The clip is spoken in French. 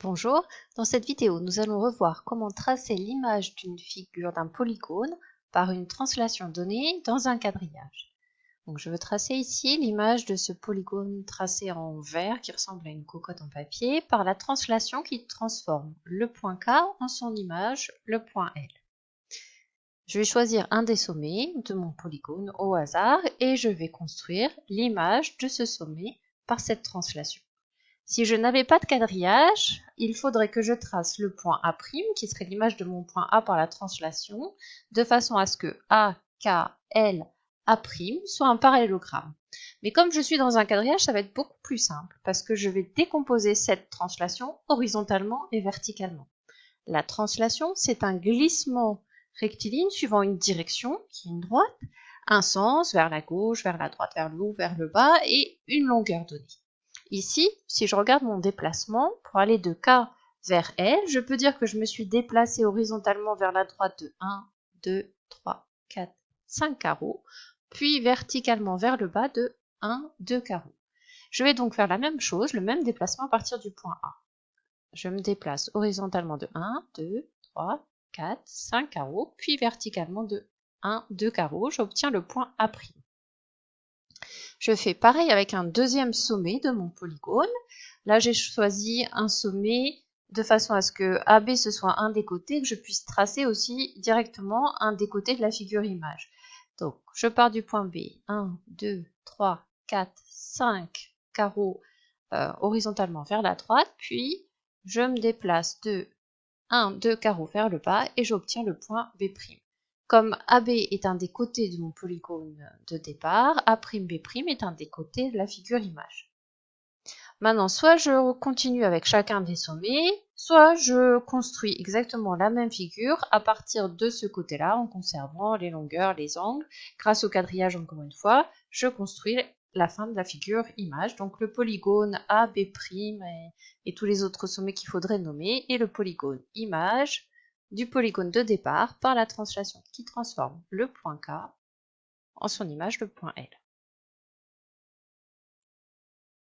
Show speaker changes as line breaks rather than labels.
Bonjour, dans cette vidéo, nous allons revoir comment tracer l'image d'une figure d'un polygone par une translation donnée dans un quadrillage. Donc, je veux tracer ici l'image de ce polygone tracé en vert qui ressemble à une cocotte en papier par la translation qui transforme le point K en son image, le point L. Je vais choisir un des sommets de mon polygone au hasard et je vais construire l'image de ce sommet par cette translation. Si je n'avais pas de quadrillage, il faudrait que je trace le point A', qui serait l'image de mon point A par la translation, de façon à ce que A, K, L, A' soit un parallélogramme. Mais comme je suis dans un quadrillage, ça va être beaucoup plus simple, parce que je vais décomposer cette translation horizontalement et verticalement. La translation, c'est un glissement rectiligne suivant une direction, qui est une droite, un sens vers la gauche, vers la droite, vers le haut, vers le bas, et une longueur donnée. Ici, si je regarde mon déplacement, pour aller de K vers L, je peux dire que je me suis déplacée horizontalement vers la droite de 1, 2, 3, 4, 5 carreaux, puis verticalement vers le bas de 1, 2 carreaux. Je vais donc faire la même chose, le même déplacement à partir du point A. Je me déplace horizontalement de 1, 2, 3, 4, 5 carreaux, puis verticalement de 1, 2 carreaux, j'obtiens le point A'. Je fais pareil avec un deuxième sommet de mon polygone. Là, j'ai choisi un sommet de façon à ce que AB ce soit un des côtés et que je puisse tracer aussi directement un des côtés de la figure image. Donc, je pars du point B, 1, 2, 3, 4, 5 carreaux horizontalement vers la droite, puis je me déplace de 1, 2 carreaux vers le bas et j'obtiens le point B'. Comme AB est un des côtés de mon polygone de départ, A'B' est un des côtés de la figure image. Maintenant, soit je continue avec chacun des sommets, soit je construis exactement la même figure à partir de ce côté-là, en conservant les longueurs, les angles. Grâce au quadrillage, encore une fois, je construis la fin de la figure image, donc le polygone AB' et tous les autres sommets qu'il faudrait nommer, et le polygone image du polygone de départ par la translation qui transforme le point K en son image, le point L.